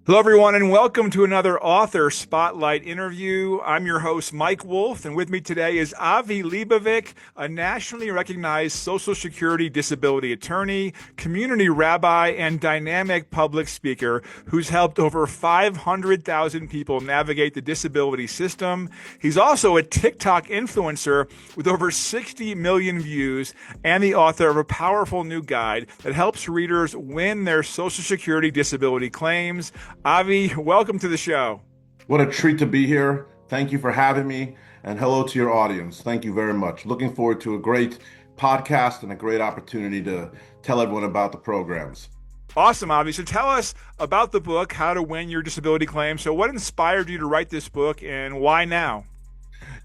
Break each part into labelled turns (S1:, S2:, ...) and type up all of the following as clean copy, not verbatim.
S1: Hello, everyone, and welcome to another Author Spotlight interview. I'm your host, Mike Wolfe, and with me today is Avi Leibovic, a nationally recognized Social Security disability attorney, community rabbi, and dynamic public speaker who's helped over 500,000 people navigate the disability system. He's also a TikTok influencer with over 60 million views and the author of a powerful new guide that helps readers win their Social Security disability claims. Avi, welcome to the show.
S2: What a treat to be here. Thank you for having me, and hello to your audience. Thank you very much. Looking forward to a great podcast and a great opportunity to tell everyone about the programs.
S1: Awesome, Avi. So tell us about the book, How to Win Your Disability Claim. So what inspired you to write this book and why now?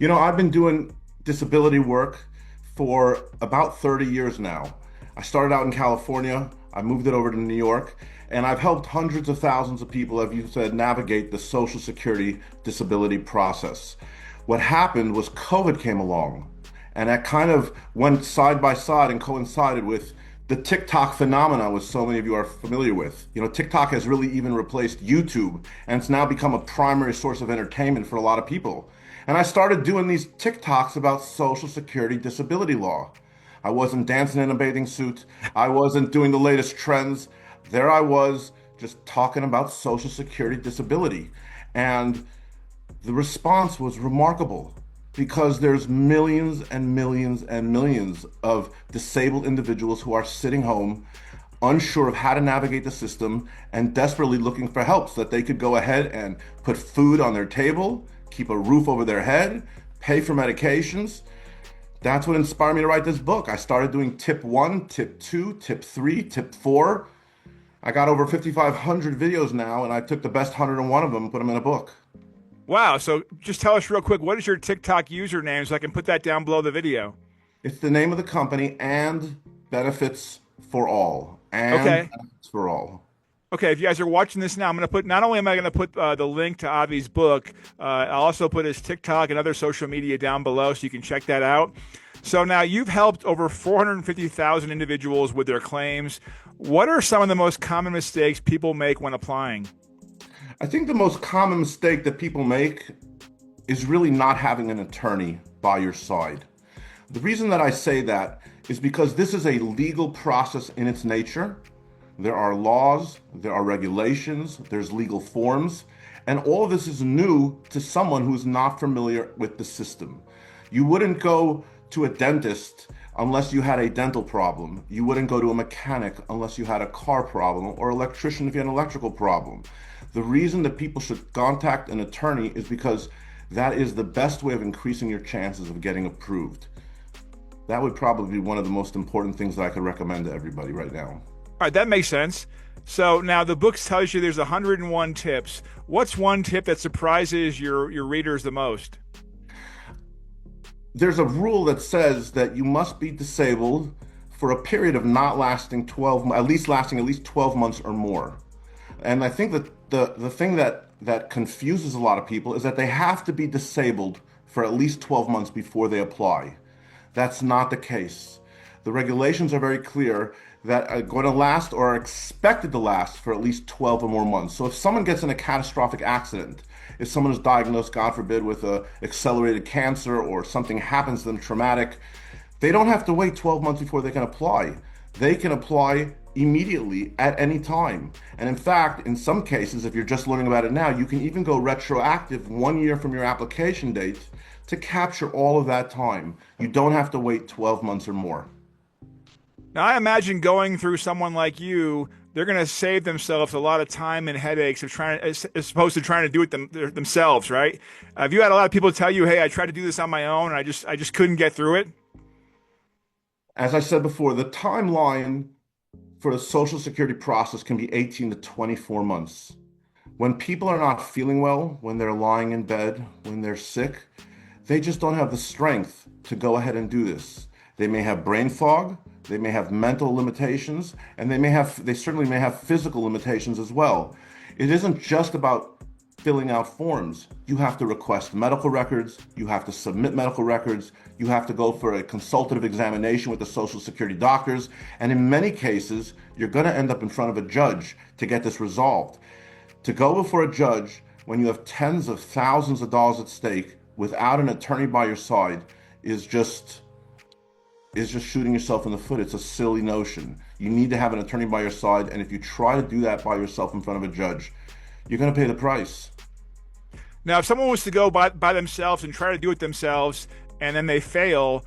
S2: I've been doing disability work for about 30 years now. I started out in California. I moved it over to New York, and I've helped hundreds of thousands of people, as you said, navigate the Social Security disability process. What happened was COVID came along, and that kind of went side by side and coincided with the TikTok phenomena, which so many of you are familiar with. TikTok has really even replaced YouTube, and it's now become a primary source of entertainment for a lot of people. And I started doing these TikToks about Social Security disability law. I wasn't dancing in a bathing suit. I wasn't doing the latest trends. There I was just talking about Social Security disability. And the response was remarkable because there's millions and millions and millions of disabled individuals who are sitting home, unsure of how to navigate the system and desperately looking for help so that they could go ahead and put food on their table, keep a roof over their head, pay for medications. That's what inspired me to write this book. I started doing tip 1, tip 2, tip 3, tip 4. I got over 5,500 videos now, and I took the best 101 of them and put them in a book.
S1: Wow. So just tell us real quick, what is your TikTok username so I can put that down below the video?
S2: It's the name of the company, And Benefits for All. And
S1: Okay.
S2: Benefits for All.
S1: Okay, if you guys are watching this now, I'm going to put, not only am I going to put the link to Avi's book, I'll also put his TikTok and other social media down below so you can check that out. So now you've helped over 450,000 individuals with their claims. What are some of the most common mistakes people make when applying?
S2: I think the most common mistake that people make is really not having an attorney by your side. The reason that I say that is because this is a legal process in its nature. There are laws, there are regulations, there's legal forms, and all of this is new to someone who's not familiar with the system. You wouldn't go to a dentist unless you had a dental problem. You wouldn't go to a mechanic unless you had a car problem, or electrician if you had an electrical problem. The reason that people should contact an attorney is because that is the best way of increasing your chances of getting approved. That would probably be one of the most important things that I could recommend to everybody right now.
S1: All right, that makes sense. So now the book tells you there's 101 tips. What's one tip that surprises your readers the most?
S2: There's a rule that says that you must be disabled for a period of not lasting 12, at least 12 months or more. And I think that the thing that confuses a lot of people is that they have to be disabled for at least 12 months before they apply. That's not the case. The regulations are very clear that are going to last or are expected to last for at least 12 or more months. So if someone gets in a catastrophic accident, if someone is diagnosed, God forbid, with accelerated cancer or something happens to them traumatic, they don't have to wait 12 months before they can apply. They can apply immediately at any time. And in fact, in some cases, if you're just learning about it now, you can even go retroactive 1 year from your application date to capture all of that time. You don't have to wait 12 months or more.
S1: Now, I imagine going through someone like you, they're going to save themselves a lot of time and headaches of trying, as opposed to trying to do it themselves, right? Have you had a lot of people tell you, "Hey, I tried to do this on my own, and I just couldn't get through it"?
S2: As I said before, the timeline for the Social Security process can be 18 to 24 months. When people are not feeling well, when they're lying in bed, when they're sick, they just don't have the strength to go ahead and do this. They may have brain fog, they may have mental limitations, and they certainly may have physical limitations as well. It isn't just about filling out forms. You have to request medical records, you have to submit medical records, you have to go for a consultative examination with the Social Security doctors, and in many cases, you're going to end up in front of a judge to get this resolved. To go before a judge when you have tens of thousands of dollars at stake without an attorney by your side is just shooting yourself in the foot. It's a silly notion. You need to have an attorney by your side, and if you try to do that by yourself in front of a judge, you're going to pay the price.
S1: Now, if someone was to go by themselves and try to do it themselves, and then they fail,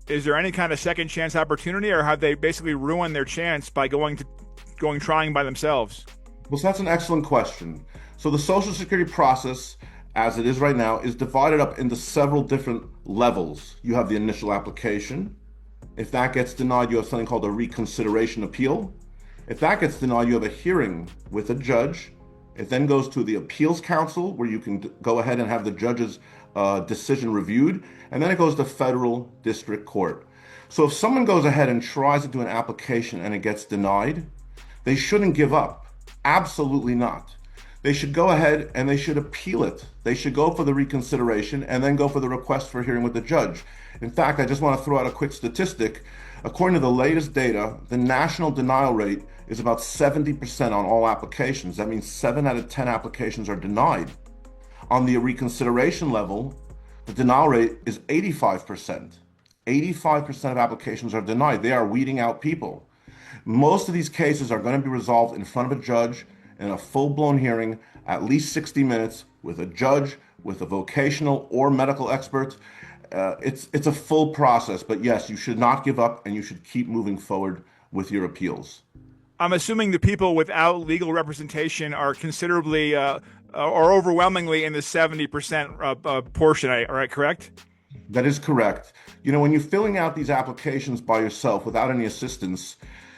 S1: is there any kind of second chance opportunity, or have they basically ruined their chance by trying by themselves?
S2: Well, so that's an excellent question. So the Social Security process, as it is right now, is divided up into several different levels. You have the initial application. If that gets denied, you have something called a reconsideration appeal. If that gets denied, you have a hearing with a judge. It then goes to the appeals council, where you can go ahead and have the judge's decision reviewed. And then it goes to federal district court. So if someone goes ahead and tries to do an application and it gets denied, they shouldn't give up. Absolutely not. They should go ahead and they should appeal it. They should go for the reconsideration and then go for the request for hearing with the judge. In fact, I just want to throw out a quick statistic. According to the latest data, the national denial rate is about 70% on all applications. That means 7 out of 10 applications are denied. On the reconsideration level, the denial rate is 85%. 85% of applications are denied. They are weeding out people. Most of these cases are going to be resolved in front of a judge in a full-blown hearing, at least 60 minutes, with a judge, with a vocational or medical expert. It's a full process, but yes, you should not give up and you should keep moving forward with your appeals.
S1: I'm assuming the people without legal representation are considerably or overwhelmingly in the 70% portion, right, correct?
S2: That is correct. You know, when you're filling out these applications by yourself without any assistance,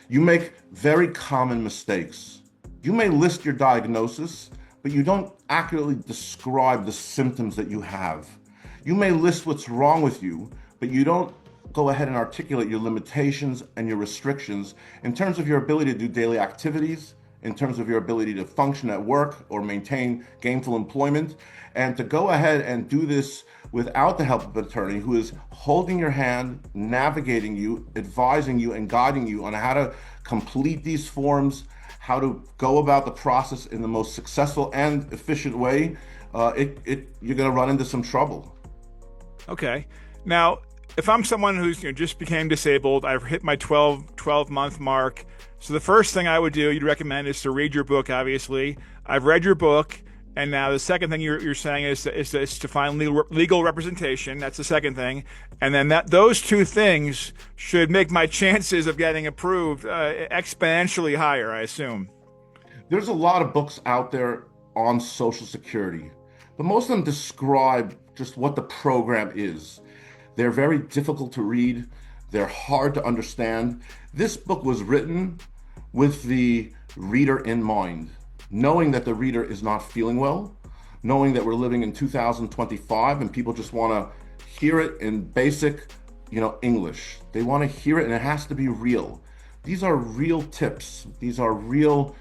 S2: you make very common mistakes. You may list your diagnosis, but you don't accurately describe the symptoms that you have. You may list what's wrong with you, but you don't go ahead and articulate your limitations and your restrictions in terms of your ability to do daily activities, in terms of your ability to function at work or maintain gainful employment, and to go ahead and do this without the help of an attorney who is holding your hand, navigating you, advising you, and guiding you on how to complete these forms, how to go about the process in the most successful and efficient way, you're going to run into some trouble.
S1: Okay. Now, if I'm someone who's just became disabled, I've hit my 12-month mark. So the first thing I would do, you'd recommend, is to read your book, obviously. I've read your book. And now the second thing you're saying is to find legal representation. That's the second thing. And then those two things should make my chances of getting approved exponentially higher, I assume.
S2: There's a lot of books out there on Social Security, but most of them describe just what the program is. They're very difficult to read. They're hard to understand. This book was written with the reader in mind, knowing that the reader is not feeling well, knowing that we're living in 2025 and people just want to hear it in basic, English. They want to hear it and it has to be real. These are real tips. These are real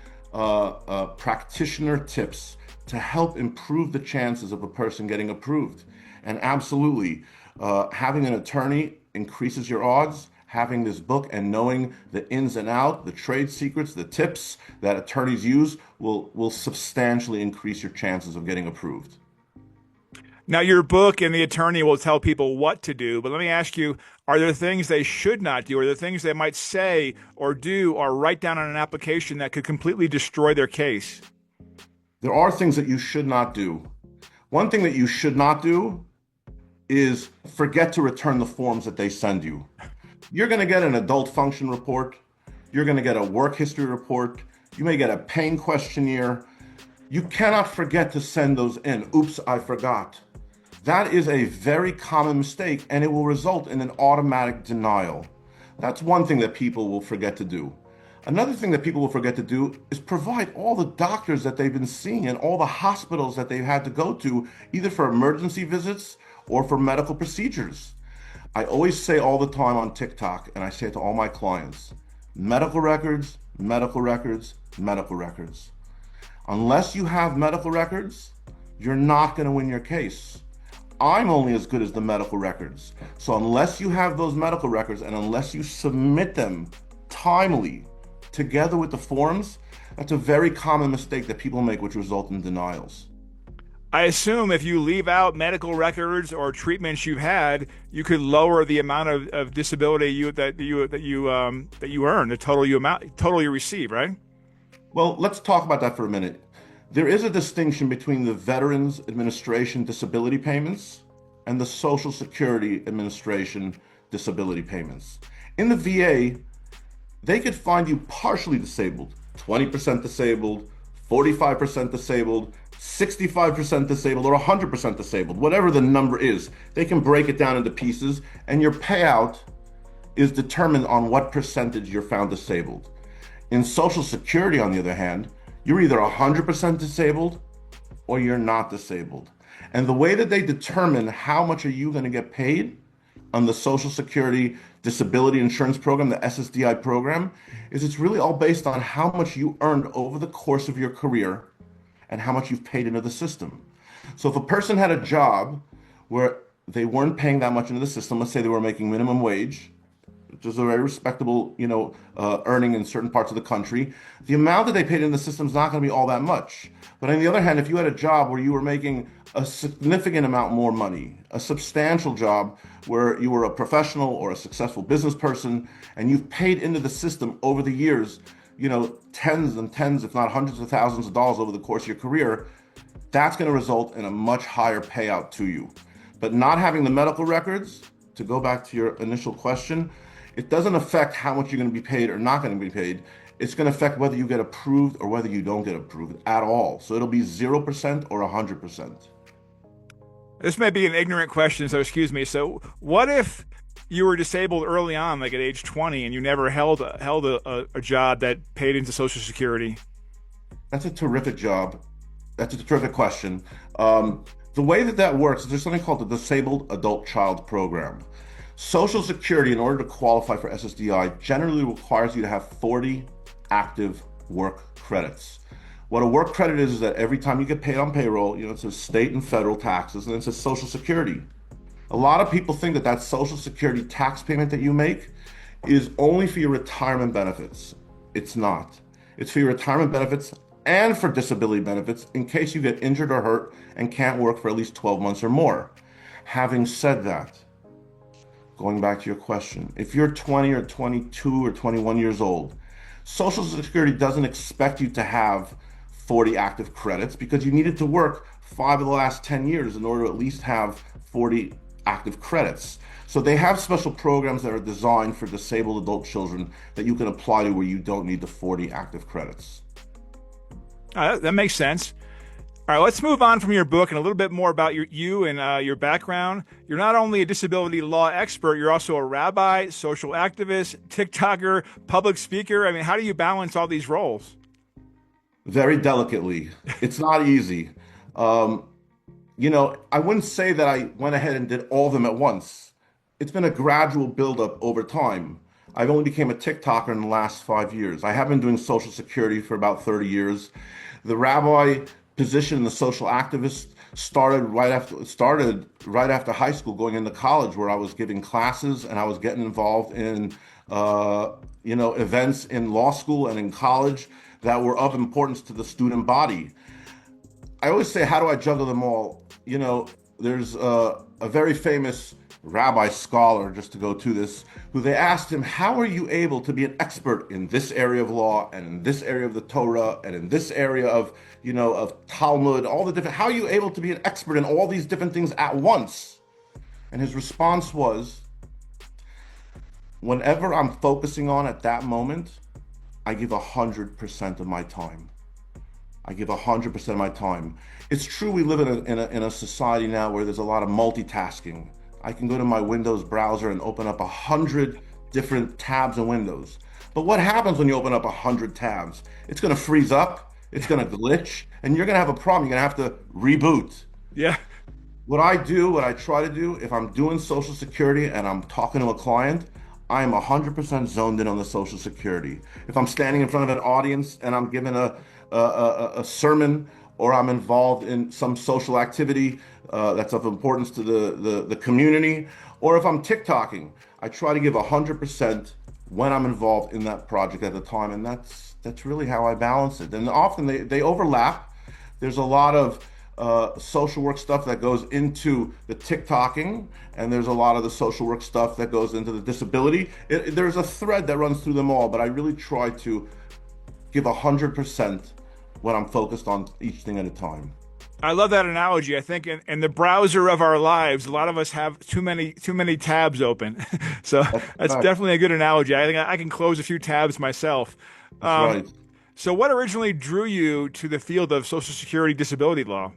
S2: practitioner tips to help improve the chances of a person getting approved. And absolutely, having an attorney increases your odds. Having this book and knowing the ins and outs, the trade secrets, the tips that attorneys use will substantially increase your chances of getting approved.
S1: Now, your book and the attorney will tell people what to do, but let me ask you, are there things they should not do? Are there things they might say or do or write down on an application that could completely destroy their case?
S2: There are things that you should not do. One thing that you should not do is forget to return the forms that they send you. You're going to get an adult function report. You're going to get a work history report. You may get a pain questionnaire. You cannot forget to send those in. Oops, I forgot. That is a very common mistake, and it will result in an automatic denial. That's one thing that people will forget to do. Another thing that people will forget to do is provide all the doctors that they've been seeing and all the hospitals that they've had to go to, either for emergency visits or for medical procedures. I always say all the time on TikTok, and I say it to all my clients, medical records, medical records, medical records. Unless you have medical records, you're not going to win your case. I'm only as good as the medical records. So unless you have those medical records and unless you submit them timely together with the forms, That's a very common mistake that people make, which result in denials.
S1: I assume if you leave out medical records or treatments you've had, you could lower the amount of disability that you earn, the total you receive, right?
S2: Well, let's talk about that for a minute. There is a distinction between the Veterans Administration disability payments and the Social Security Administration disability payments. In the VA, they could find you partially disabled, 20% disabled, 45% disabled, 65% disabled, or 100% disabled, whatever the number is. They can break it down into pieces, and your payout is determined on what percentage you're found disabled. In Social Security, on the other hand, you're either 100% disabled or you're not disabled. And the way that they determine how much are you going to get paid on the Social Security Disability Insurance Program, the SSDI program, is it's really all based on how much you earned over the course of your career and how much you've paid into the system. So if a person had a job where they weren't paying that much into the system, let's say they were making minimum wage, which is a very respectable, earning in certain parts of the country, the amount that they paid in the system is not going to be all that much. But on the other hand, if you had a job where you were making a significant amount more money, a substantial job where you were a professional or a successful business person, and you've paid into the system over the years, tens and tens, if not hundreds of thousands of dollars over the course of your career, that's going to result in a much higher payout to you. But not having the medical records, to go back to your initial question, it doesn't affect how much you're going to be paid or not going to be paid. It's going to affect whether you get approved or whether you don't get approved at all. So it'll be 0% or 100%.
S1: This may be an ignorant question, so excuse me. So what if you were disabled early on, like at age 20, and you never held a job that paid into Social Security?
S2: That's a terrific job. That's a terrific question. The way that works is there's something called the Disabled Adult Child Program. Social Security, in order to qualify for SSDI, generally requires you to have 40 active work credits. What a work credit is that every time you get paid on payroll, it says state and federal taxes, and it says Social Security. A lot of people think that Social Security tax payment that you make is only for your retirement benefits. It's not. It's for your retirement benefits and for disability benefits in case you get injured or hurt and can't work for at least 12 months or more. Having said that, going back to your question, if you're 20 or 22 or 21 years old, Social Security doesn't expect you to have 40 active credits because you needed to work 5 of the last 10 years in order to at least have 40 active credits. So they have special programs that are designed for disabled adult children that you can apply to where you don't need the 40 active credits.
S1: That makes sense. All right, let's move on from your book and a little bit more about you and your background. You're not only a disability law expert, you're also a rabbi, social activist, TikToker, public speaker. I mean, how do you balance all these roles?
S2: Very delicately. It's not easy. I wouldn't say that I went ahead and did all of them at once. It's been a gradual buildup over time. I've only became a TikToker in the last 5 years. I have been doing Social Security for about 30 years. The rabbi position, the social activist, started right after high school, going into college, where I was giving classes and I was getting involved in events in law school and in college that were of importance to the student body. I always say, how do I juggle them all? There's a very famous rabbi scholar, just to go to this, who they asked him, how are you able to be an expert in this area of law and in this area of the Torah and in this area of Talmud, all the different, how are you able to be an expert in all these different things at once? And his response was, whenever I'm focusing on at that moment, I give 100% of my time. I give 100% of my time. It's true we live in a society now where there's a lot of multitasking. I can go to my Windows browser and open up 100 different tabs and windows. But what happens when you open up 100 tabs? It's going to freeze up, it's going to glitch, and you're going to have a problem. You're going to have to reboot.
S1: Yeah.
S2: What I try to do, if I'm doing Social Security and I'm talking to a client, I am 100% zoned in on the Social Security. If I'm standing in front of an audience and I'm giving a sermon, or I'm involved in some social activity that's of importance to the community, or if I'm TikToking, I try to give 100% when I'm involved in that project at the time, and that's that's really how I balance it. And often they overlap. There's a lot of social work stuff that goes into the TikToking, and there's a lot of the social work stuff that goes into the disability. There's a thread that runs through them all, but I really try to give 100% when I'm focused on each thing at a time.
S1: I love that analogy. I think in the browser of our lives, a lot of us have too many tabs open. So that's
S2: Right.
S1: definitely a good analogy. I think I can close a few tabs myself.
S2: That's right.
S1: So what originally drew you to the field of Social Security disability law?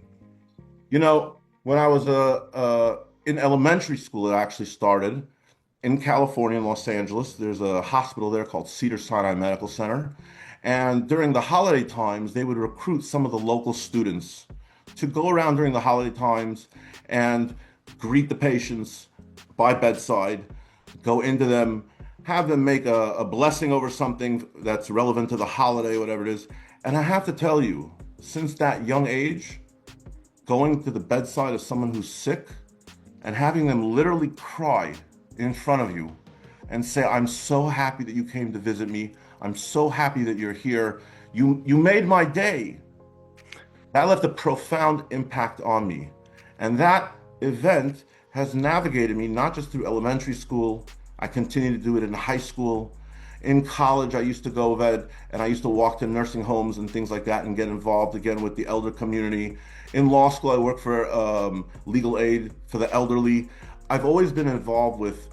S2: When I was in elementary school, it actually started in California, in Los Angeles. There's a hospital there called Cedars-Sinai Medical Center. And during the holiday times, they would recruit some of the local students to go around during the holiday times and greet the patients by bedside, go into them, have them make a blessing over something that's relevant to the holiday, whatever it is. And I have to tell you, since that young age, going to the bedside of someone who's sick and having them literally cry in front of you and say, I'm so happy that you came to visit me. I'm so happy that you're here. You made my day. That left a profound impact on me. And that event has navigated me not just through elementary school. I continue to do it in high school. In college, I used to go vet and I used to walk to nursing homes and things like that and get involved again with the elder community. In law school, I worked for legal aid for the elderly. I've always been involved with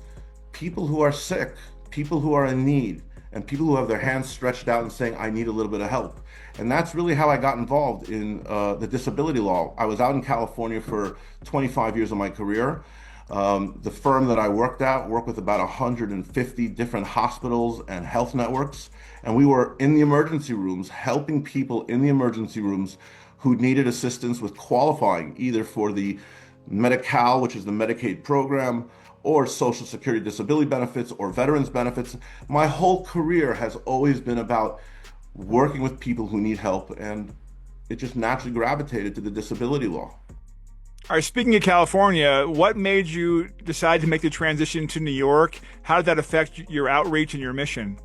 S2: people who are sick, people who are in need, and people who have their hands stretched out and saying, I need a little bit of help. And that's really how I got involved in the disability law. I was out in California for 25 years of my career. The firm that I worked with about 150 different hospitals and health networks. And we were in the emergency rooms, helping people in the emergency rooms who needed assistance with qualifying either for the Medi-Cal, which is the Medicaid program, or Social Security disability benefits or veterans benefits. My whole career has always been about working with people who need help, and it just naturally gravitated to the disability law.
S1: All right, speaking of California, what made you decide to make the transition to New York? How did that affect your outreach and your mission?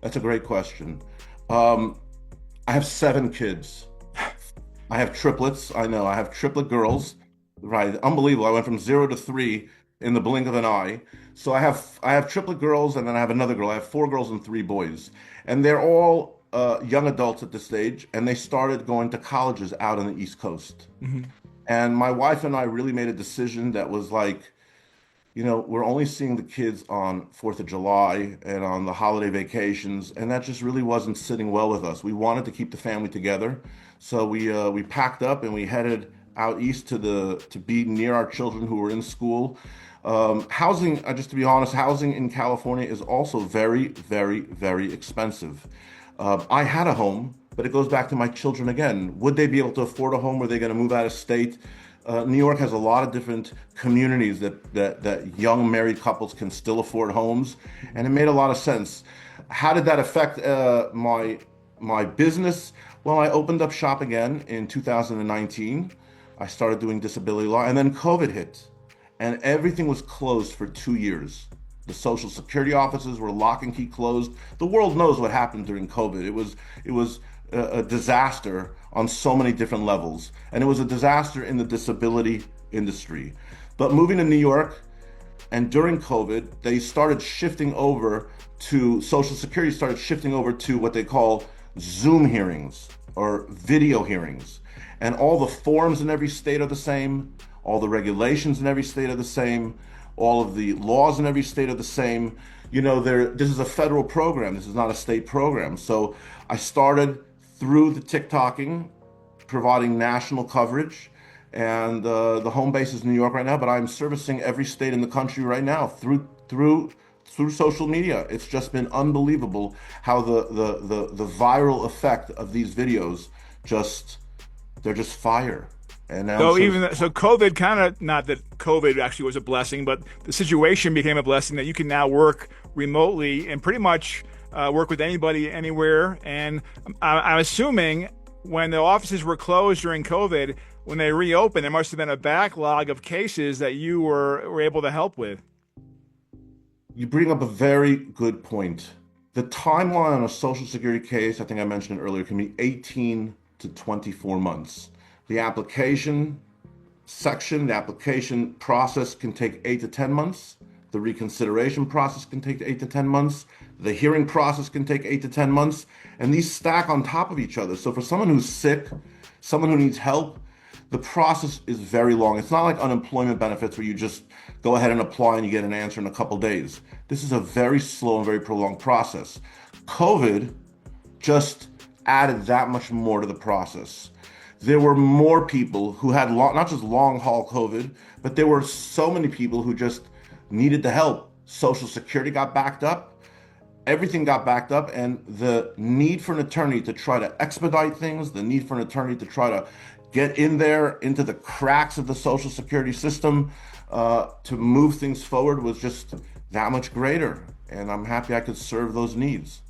S2: That's a great question. I have 7 kids. I have triplets. I know I have triplet girls. Right, unbelievable. I went from 0 to 3 in the blink of an eye. So I have triplet girls, and then I have another girl. I have 4 girls and 3 boys, and they're all young adults at this stage, and they started going to colleges out on the East Coast.
S1: Mm-hmm.
S2: And my wife and I really made a decision that was like, we're only seeing the kids on 4th of July and on the holiday vacations, and that just really wasn't sitting well with us. We wanted to keep the family together, so we packed up and we headed out east to be near our children who were in school. Housing, just to be honest, housing in California is also very, very, very expensive. I had a home, but it goes back to my children again. Would they be able to afford a home? Were they going to move out of state? New York has a lot of different communities that young married couples can still afford homes, and it made a lot of sense. How did that affect my business? Well, I opened up shop again in 2019. I started doing disability law, and then COVID hit, and everything was closed for 2 years. The Social Security offices were lock and key closed. The world knows what happened during COVID. It was a disaster on so many different levels, and it was a disaster in the disability industry. But moving to New York, and during COVID, they started shifting over to Social Security started shifting over to what they call Zoom hearings or video hearings. And all the forms in every state are the same, all the regulations in every state are the same, all of the laws in every state are the same. This is a federal program, this is not a state program. So I started through the TikToking, providing national coverage, and the home base is New York right now, but I'm servicing every state in the country right now through social media. It's just been unbelievable how the viral effect of these videos they're just fire. And now
S1: So COVID kind of, not that COVID actually was a blessing, but the situation became a blessing that you can now work remotely and pretty much work with anybody anywhere. And I'm assuming when the offices were closed during COVID, when they reopened, there must have been a backlog of cases that you were able to help with.
S2: You bring up a very good point. The timeline on a Social Security case, I think I mentioned it earlier, can be 18 to 24 months. The application section, the application process can take 8 to 10 months. The reconsideration process can take 8 to 10 months. The hearing process can take 8 to 10 months. And these stack on top of each other. So for someone who's sick, someone who needs help, the process is very long. It's not like unemployment benefits where you just go ahead and apply and you get an answer in a couple days. This is a very slow and very prolonged process. COVID just added that much more to the process. There were more people who had not just long haul COVID, but there were so many people who just needed the help. Social Security got backed up. Everything got backed up, and the need for an attorney to try to expedite things, the need for an attorney to try to get in there into the cracks of the Social Security system to move things forward was just that much greater. And I'm happy I could serve those needs.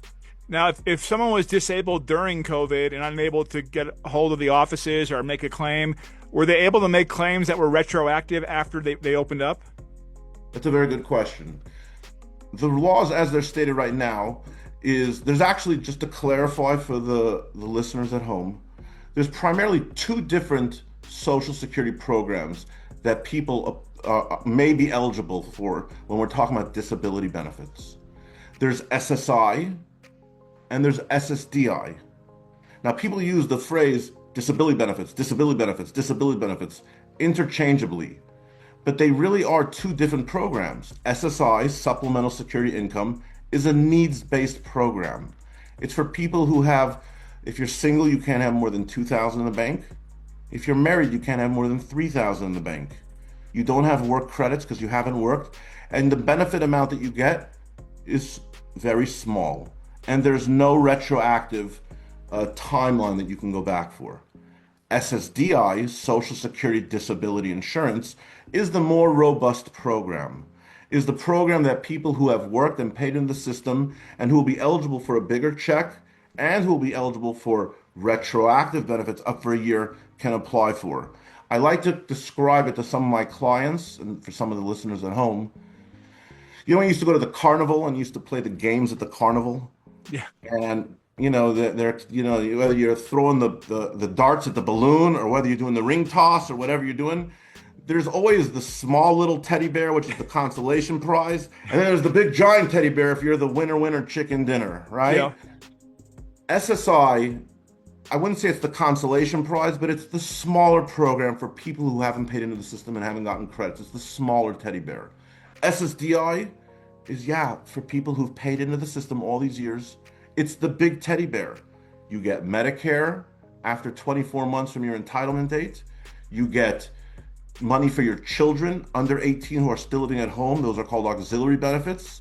S1: Now, if someone was disabled during COVID and unable to get a hold of the offices or make a claim, were they able to make claims that were retroactive after they opened up?
S2: That's a very good question. The laws as they're stated right now is there's actually, just to clarify for the listeners at home, there's primarily two different Social Security programs that people may be eligible for when we're talking about disability benefits. There's SSI and there's SSDI. Now, people use the phrase disability benefits, disability benefits, disability benefits interchangeably, but they really are two different programs. SSI, Supplemental Security Income, is a needs-based program. It's for people who have, if you're single, you can't have more than $2,000 in the bank. If you're married, you can't have more than $3,000 in the bank. You don't have work credits because you haven't worked, and the benefit amount that you get is very small. And there's no retroactive timeline that you can go back for. SSDI, Social Security Disability Insurance, is the more robust program, is the program that people who have worked and paid in the system and who will be eligible for a bigger check and who will be eligible for retroactive benefits up for a year can apply for. I like to describe it to some of my clients and for some of the listeners at home. You know, I used to go to the carnival and used to play the games at the carnival.
S1: Yeah.
S2: And they're whether you're throwing the darts at the balloon or whether you're doing the ring toss or whatever you're doing, there's always the small little teddy bear, which is the consolation prize, and then there's the big giant teddy bear if you're the winner chicken dinner, right?
S1: Yeah.
S2: SSI, I wouldn't say it's the consolation prize, but it's the smaller program for people who haven't paid into the system and haven't gotten credits. It's the smaller teddy bear. SSDI is, for people who've paid into the system all these years. It's the big teddy bear. You get Medicare after 24 months from your entitlement date. You get money for your children under 18 who are still living at home. Those are called auxiliary benefits.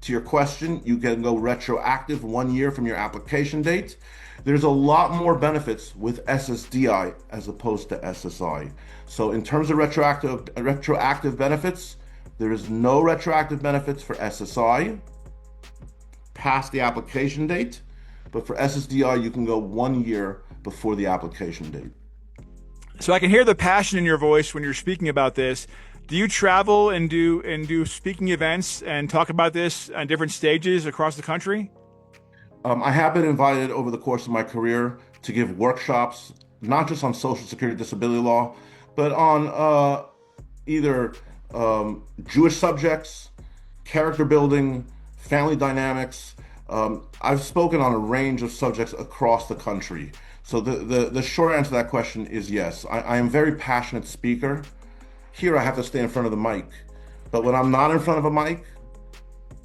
S2: To your question, you can go retroactive 1 year from your application date. There's a lot more benefits with SSDI as opposed to SSI. So in terms of retroactive benefits, there is no retroactive benefits for SSI past the application date, but for SSDI, you can go 1 year before the application date.
S1: So I can hear the passion in your voice when you're speaking about this. Do you travel and do speaking events and talk about this on different stages across the country?
S2: I have been invited over the course of my career to give workshops, not just on Social Security disability law, but on either Jewish subjects, character building, family dynamics. I've spoken on a range of subjects across the country. So the short answer to that question is yes. I am a very passionate speaker. Here I have to stay in front of the mic. But when I'm not in front of a mic,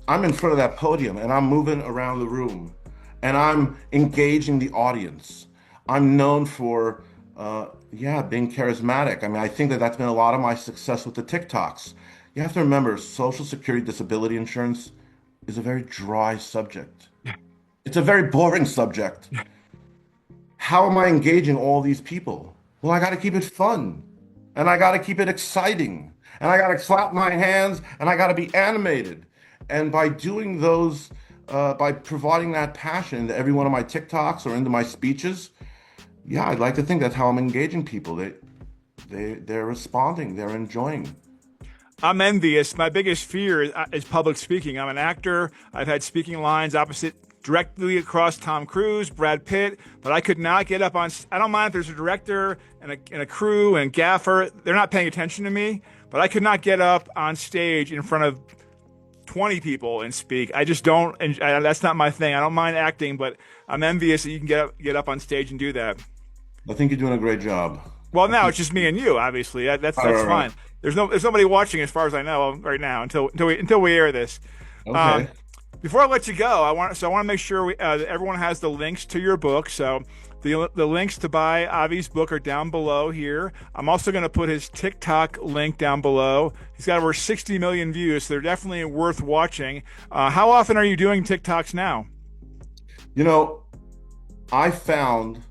S2: I'm in front of that podium and I'm moving around the room and I'm engaging the audience. I'm known for, being charismatic. I mean, I think that's been a lot of my success with the TikToks. You have to remember, Social Security disability insurance is a very dry subject. It's a very boring subject. How am I engaging all these people? Well, I got to keep it fun, and I got to keep it exciting, and I got to clap my hands, and I got to be animated. And by doing those, by providing that passion into every one of my TikToks or into my speeches, I'd like to think that's how I'm engaging people. They're responding, they're enjoying.
S1: I'm envious. My biggest fear is public speaking. I'm an actor. I've had speaking lines opposite directly across Tom Cruise, Brad Pitt, but I could not get up on. I don't mind if there's a director and a crew and gaffer. They're not paying attention to me, but I could not get up on stage in front of 20 people and speak. I just don't, and that's not my thing. I don't mind acting, but I'm envious that you can get up on stage and do that.
S2: I think you're doing a great job.
S1: Well, now it's just me and you, obviously. That's
S2: All
S1: fine.
S2: right.
S1: There's nobody watching as far as I know right now until we air this.
S2: Okay.
S1: Before I let you go, I want to make sure that everyone has the links to your book. So the links to buy Avi's book are down below here. I'm also going to put his TikTok link down below. He's got over 60 million views, so they're definitely worth watching. How often are you doing TikToks now?
S2: You know, I found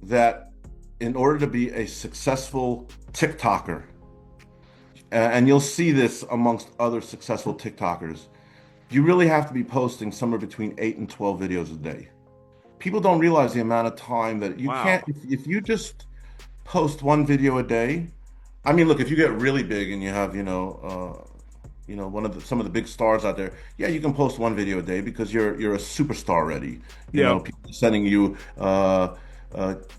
S2: that in order to be a successful TikToker, and you'll see this amongst other successful TikTokers, you really have to be posting somewhere between 8 and 12 videos a day. People don't realize the amount of time that you
S1: Wow.
S2: can't, if you just post one video a day. I mean, look, if you get really big and you have, some of the big stars out there, yeah, you can post one video a day because you're a superstar already. You
S1: Yeah.
S2: know, people are sending you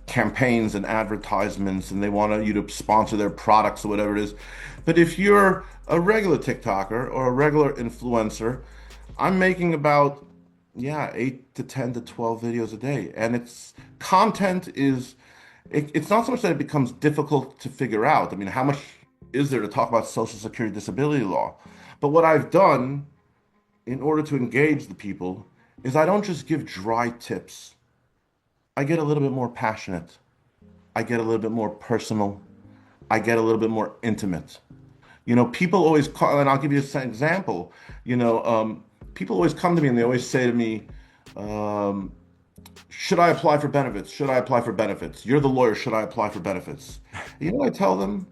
S2: campaigns and advertisements, and they want you to sponsor their products or whatever it is. But if you're a regular TikToker or a regular influencer, I'm making about 8 to 10 to 12 videos a day, and it's not so much that it becomes difficult to figure out. I mean, how much is there to talk about Social Security disability law? But what I've done in order to engage the people is I don't just give dry tips. I get a little bit more passionate. I get a little bit more personal. I get a little bit more intimate. You know, people always call, and I'll give you an example. People always come to me and they always say to me, should I apply for benefits? Should I apply for benefits? You're the lawyer. Should I apply for benefits? You know what I tell them?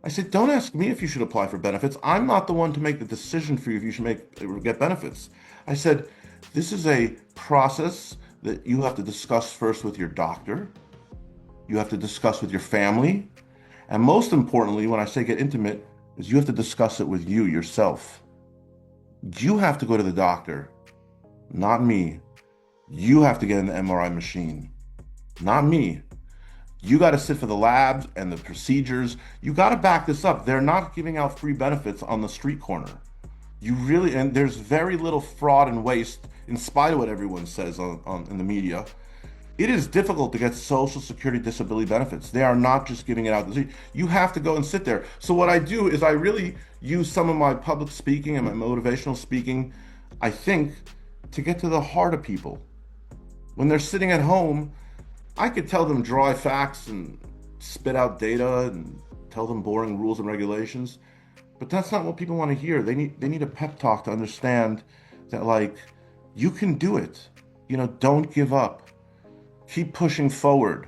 S2: I said, don't ask me if you should apply for benefits. I'm not the one to make the decision for you if you should get benefits. I said, this is a process that you have to discuss first with your doctor. You have to discuss with your family. And most importantly, when I say get intimate, is you have to discuss it with you yourself. You have to go to the doctor, not me. You have to get in the MRI machine, not me. You got to sit for the labs and the procedures. You got to back this up. They're not giving out free benefits on the street corner. And there's very little fraud and waste, in spite of what everyone says in the media. It is difficult to get Social Security disability benefits. They are not just giving it out. You have to go and sit there. So what I do is I really use some of my public speaking and my motivational speaking, I think, to get to the heart of people. When they're sitting at home, I could tell them dry facts and spit out data and tell them boring rules and regulations, but that's not what people want to hear. They need a pep talk to understand that, like, you can do it. Don't give up. Keep pushing forward.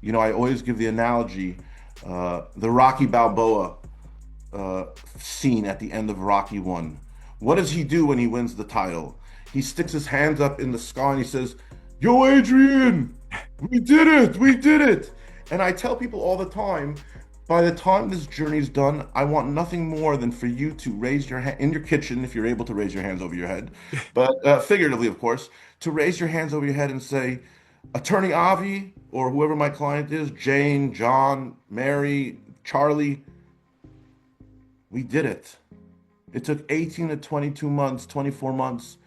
S2: I always give the analogy, the Rocky Balboa scene at the end of Rocky 1. What does he do when he wins the title? He sticks his hands up in the sky and he says, "Yo, Adrian, we did it, we did it." And I tell people all the time, by the time this journey's done, I want nothing more than for you to raise your hand in your kitchen, if you're able to raise your hands over your head, but figuratively, of course, to raise your hands over your head and say, Attorney Avi, or whoever my client is, Jane, John, Mary, Charlie, we did it. It took 18 to 22 months, 24 months.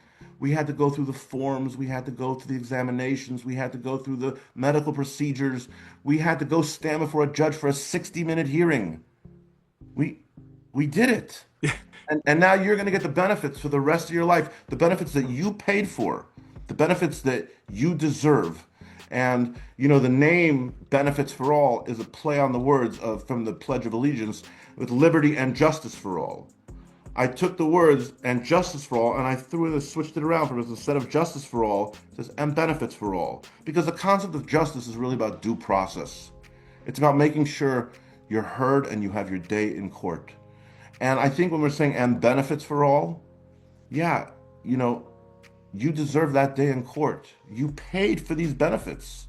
S2: We had to go through the forms. We had to go through the examinations. We had to go through the medical procedures. We had to go stand before a judge for a 60-minute hearing. We did it. And now you're going to get the benefits for the rest of your life, the benefits that you paid for, the benefits that you deserve. And, the name Benefits for All is a play on the words from the Pledge of Allegiance with liberty and justice for all. I took the words and justice for all and I switched it around, because instead of justice for all, it says and benefits for all. Because the concept of justice is really about due process. It's about making sure you're heard and you have your day in court. And I think when we're saying and benefits for all, you deserve that day in court. You paid for these benefits.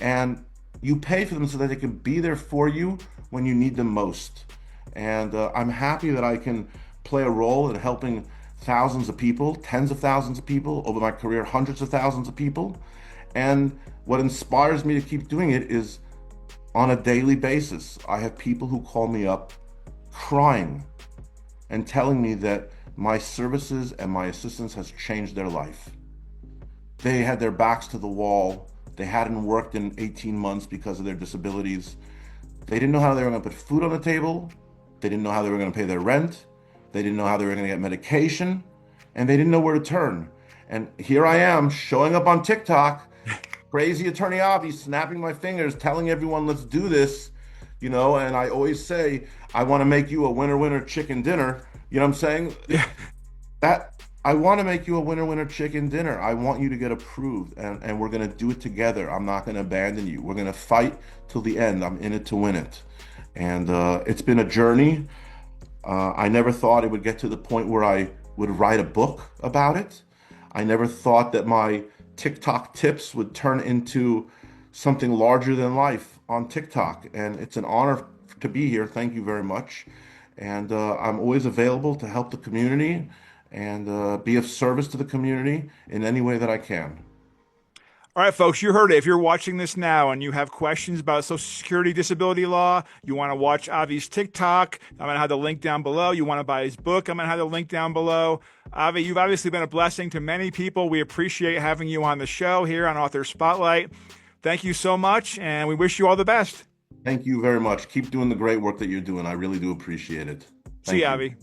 S2: And you paid for them so that they can be there for you when you need them most. And I'm happy that I can play a role in helping thousands of people, tens of thousands of people over my career, hundreds of thousands of people. And what inspires me to keep doing it is on a daily basis, I have people who call me up crying and telling me that my services and my assistance has changed their life. They had their backs to the wall. They hadn't worked in 18 months because of their disabilities. They didn't know how they were going to put food on the table. They didn't know how they were going to pay their rent. They didn't know how they were going to get medication. And they didn't know where to turn. And here I am showing up on TikTok, crazy attorney Avi, snapping my fingers, telling everyone, let's do this. And I always say, I want to make you a winner chicken dinner. You know what I'm saying?
S1: Yeah.
S2: That I want to make you a winner chicken dinner. I want you to get approved, and we're going to do it together. I'm not going to abandon you. We're going to fight till the end. I'm in it to win it. And it's been a journey. I never thought it would get to the point where I would write a book about it. I never thought that my TikTok tips would turn into something larger than life on TikTok. And it's an honor to be here. Thank you very much. And I'm always available to help the community and be of service to the community in any way that I can.
S1: All right, folks, you heard it. If you're watching this now and you have questions about Social Security disability law, you want to watch Avi's TikTok, I'm going to have the link down below. You want to buy his book, I'm going to have the link down below. Avi, you've obviously been a blessing to many people. We appreciate having you on the show here on Author Spotlight. Thank you so much, and we wish you all the best.
S2: Thank you very much. Keep doing the great work that you're doing. I really do appreciate it.
S1: See you, Avi.